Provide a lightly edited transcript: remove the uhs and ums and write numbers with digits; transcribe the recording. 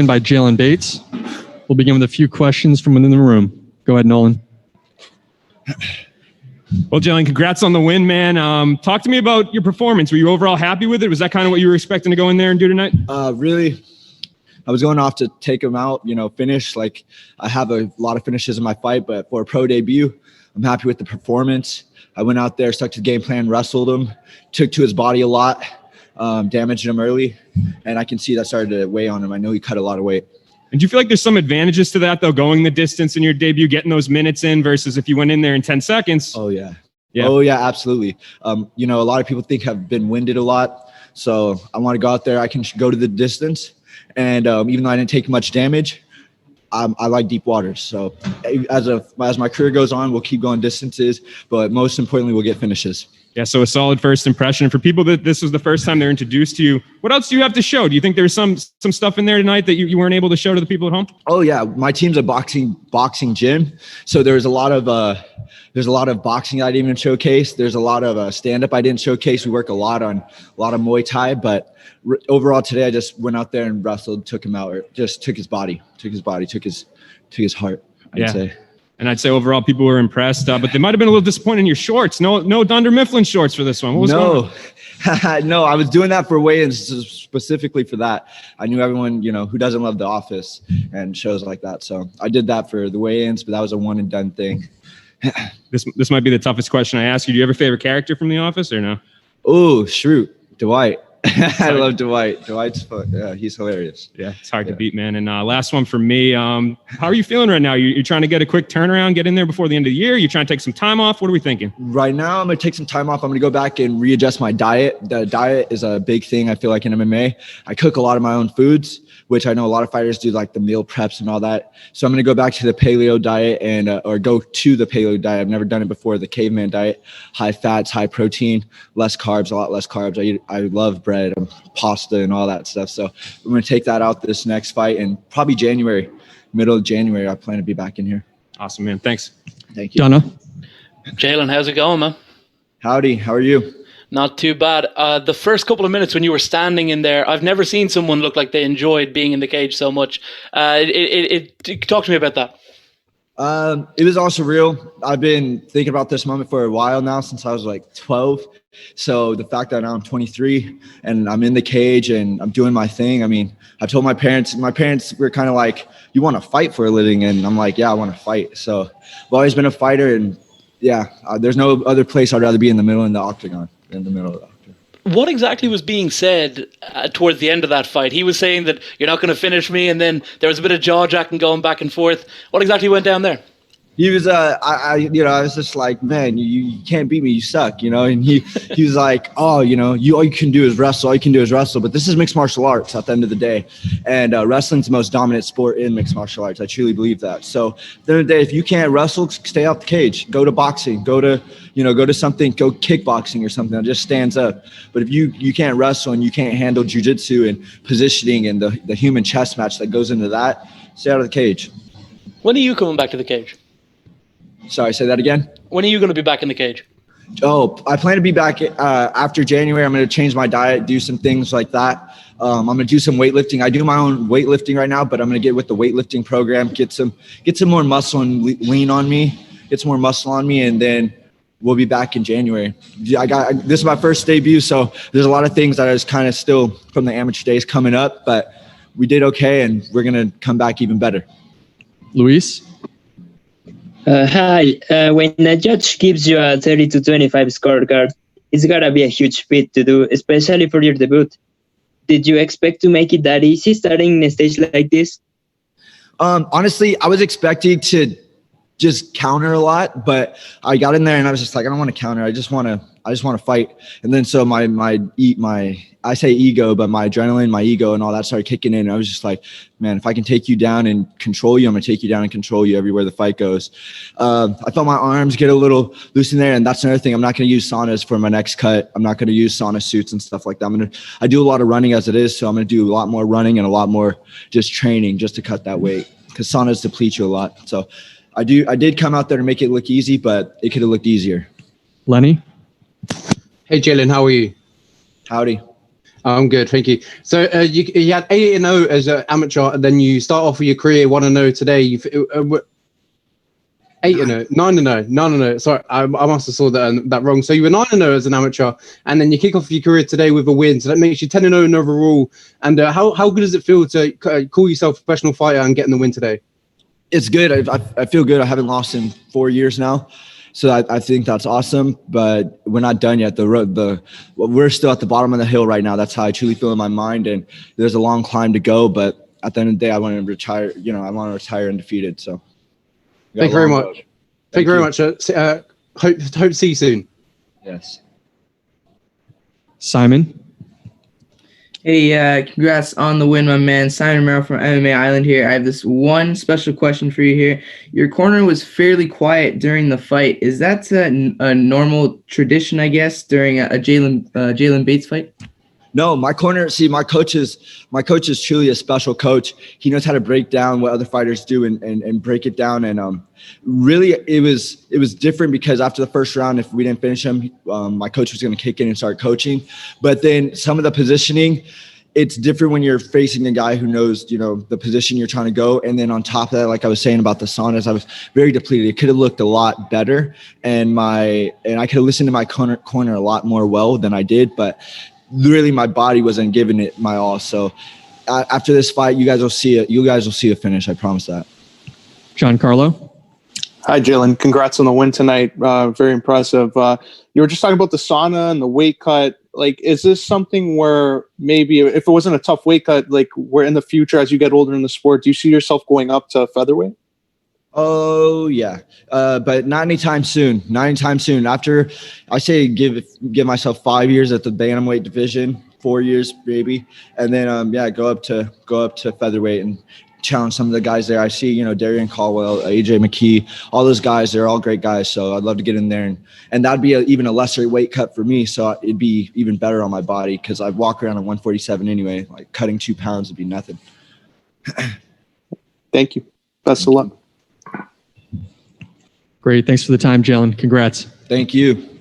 joined by Jaylon Bates. We'll begin with a few questions from within the room. Go ahead, Nolan. Well, Jaylon, congrats on the win, man. Talk to me about your performance. Were you overall happy with it? Was that kind of what you were expecting to go in there and do tonight? Really, I was going off to take him out, finish. Like, I have a lot of finishes in my fight, but for a pro debut, I'm happy with the performance. I went out there, stuck to the game plan, wrestled him, took to his body a lot, damaged him early, and I can see that started to weigh on him. I know he cut a lot of weight. And do you feel like there's some advantages to that, though, going the distance in your debut, getting those minutes in versus if you went in there in 10 seconds? Oh, yeah. Oh, yeah, absolutely. A lot of people think I've been winded a lot. So I want to go out there. I can go to the distance. And even though I didn't take much damage, I like deep waters. So as my career goes on, we'll keep going distances. But most importantly, we'll get finishes. Yeah, so a solid first impression. And for people that this was the first time they're introduced to you, what else do you have to show? Do you think there's some stuff in there tonight that you weren't able to show to the people at home? Oh yeah, my team's a boxing gym, so there's a lot of boxing I didn't even showcase. There's a lot of stand up I didn't showcase. We work a lot of Muay Thai, but overall today I just went out there and wrestled, took him out, or just took his body, took his heart. I'd say. And I'd say overall people were impressed, but they might have been a little disappointed in your shorts. No Dunder Mifflin shorts for this one. What was going on? No, I was doing that for weigh-ins specifically for that. I knew everyone, who doesn't love The Office and shows like that. So I did that for the weigh-ins, but that was a one and done thing. This might be the toughest question I ask you. Do you have a favorite character from The Office or no? Oh, shoot, Dwight. I love Dwight. Dwight's fun. Yeah, he's hilarious. Yeah, it's hard to beat, man. And last one for me. How are you feeling right now? You're trying to get a quick turnaround, get in there before the end of the year? You're trying to take some time off? What are we thinking? Right now, I'm going to take some time off. I'm going to go back and readjust my diet. The diet is a big thing, I feel like, in MMA. I cook a lot of my own foods, which I know a lot of fighters do, like the meal preps and all that. So I'm going to go back to the paleo diet or go to the paleo diet. I've never done it before, the caveman diet. High fats, high protein, less carbs, a lot less carbs. I love bread and pasta and all that stuff. So I'm going to take that out this next fight, and probably middle of January, I plan to be back in here. Awesome, man. Thanks. Thank you. Donna. Jaylon, how's it going, man? Howdy. How are you? Not too bad. The first couple of minutes when you were standing in there, I've never seen someone look like they enjoyed being in the cage so much. Talk to me about that. It was all surreal. I've been thinking about this moment for a while now, since I was like 12. So the fact that now I'm 23 and I'm in the cage and I'm doing my thing. I mean, I told my parents were kind of like, you want to fight for a living? And I'm like, yeah, I want to fight. So I've always been a fighter, and there's no other place I'd rather be in the middle of the octagon. What exactly was being said towards the end of that fight? He was saying that you're not going to finish me, and then there was a bit of jaw-jacking going back and forth. What exactly went down there? He was, I was just like, man, you can't beat me, you suck, and he was like, oh, all you can do is wrestle, but this is mixed martial arts at the end of the day, and wrestling's the most dominant sport in mixed martial arts. I truly believe that. So at the end of the day, if you can't wrestle, stay out the cage, go to boxing, go to something, go kickboxing or something that just stands up. But if you can't wrestle and you can't handle jiu-jitsu and positioning and the human chess match that goes into that, stay out of the cage. When are you coming back to the cage? Sorry, say that again? When are you going to be back in the cage? Oh, I plan to be back after January. I'm going to change my diet, do some things like that. I'm going to do some weightlifting. I do my own weightlifting right now, but I'm going to get with the weightlifting program, get some more muscle and lean on me, get some more muscle on me, and then we'll be back in January. This is my first debut, so there's a lot of things that is kind of still from the amateur days coming up, but we did okay, and we're going to come back even better. Luis. Hi. When a judge gives you a 30-25 scorecard, it's gotta be a huge feat to do, especially for your debut. Did you expect to make it that easy starting in a stage like this? Honestly, I was expecting to just counter a lot, but I got in there and I was just like, I don't want to counter. I just want to fight. And then so I say ego, but my adrenaline, my ego and all that started kicking in. And I was just like, man, if I can take you down and control you, I'm going to take you down and control you everywhere the fight goes. I felt my arms get a little loose in there. And that's another thing. I'm not going to use saunas for my next cut. I'm not going to use sauna suits and stuff like that. I do a lot of running as it is. So I'm going to do a lot more running and a lot more just training just to cut that weight, because saunas deplete you a lot. So I did come out there to make it look easy, but it could have looked easier. Lenny. Hey, Jaylon, how are you? Howdy. I'm good, thank you. So you had 8-0 as an amateur, and then you start off with your career 1-0 today. You've 8-0, 9-0, 9-0. Sorry, I must have saw that wrong. So you were 9-0 as an amateur, and then you kick off your career today with a win. So that makes you 10-0 overall. And how good does it feel to call yourself a professional fighter and getting the win today? It's good. I feel good. I haven't lost in 4 years now. So I think that's awesome, but we're not done yet. We're still at the bottom of the hill right now. That's how I truly feel in my mind. And there's a long climb to go, but at the end of the day, I want to retire. I want to retire undefeated. So thank you very much. Thank you very much. Hope to see you soon. Yes. Simon. Hey, congrats on the win, my man. Simon Merrill from MMA Island here. I have this one special question for you here. Your corner was fairly quiet during the fight. Is that a normal tradition, I guess, during a Jaylon Bates fight? No, my corner. See, my coach is truly a special coach. He knows how to break down what other fighters do and break it down. And really, it was different because after the first round, if we didn't finish him, my coach was going to kick in and start coaching. But then some of the positioning, it's different when you're facing a guy who knows, the position you're trying to go. And then on top of that, like I was saying about the saunas, I was very depleted. It could have looked a lot better, and I could have listened to my corner a lot more well than I did, but really my body wasn't giving it my all. So after this fight, you guys will see it. You guys will see a finish. I promise that. Giancarlo. Hi, Jaylon. Congrats on the win tonight. Very impressive. You were just talking about the sauna and the weight cut. Like, is this something where maybe if it wasn't a tough weight cut, like where in the future, as you get older in the sport, do you see yourself going up to featherweight? Oh yeah, but not anytime soon. Not anytime soon. After, I say give myself 5 years at the bantamweight division, 4 years maybe, and then go up to featherweight and challenge some of the guys there. I see Darian Caldwell, AJ McKee, all those guys. They're all great guys. So I'd love to get in there, and that'd be even a lesser weight cut for me. So it'd be even better on my body because I walk around at 147 anyway. Like cutting 2 pounds would be nothing. Thank you. Best of luck. Great. Thanks for the time, Jaylon. Congrats. Thank you.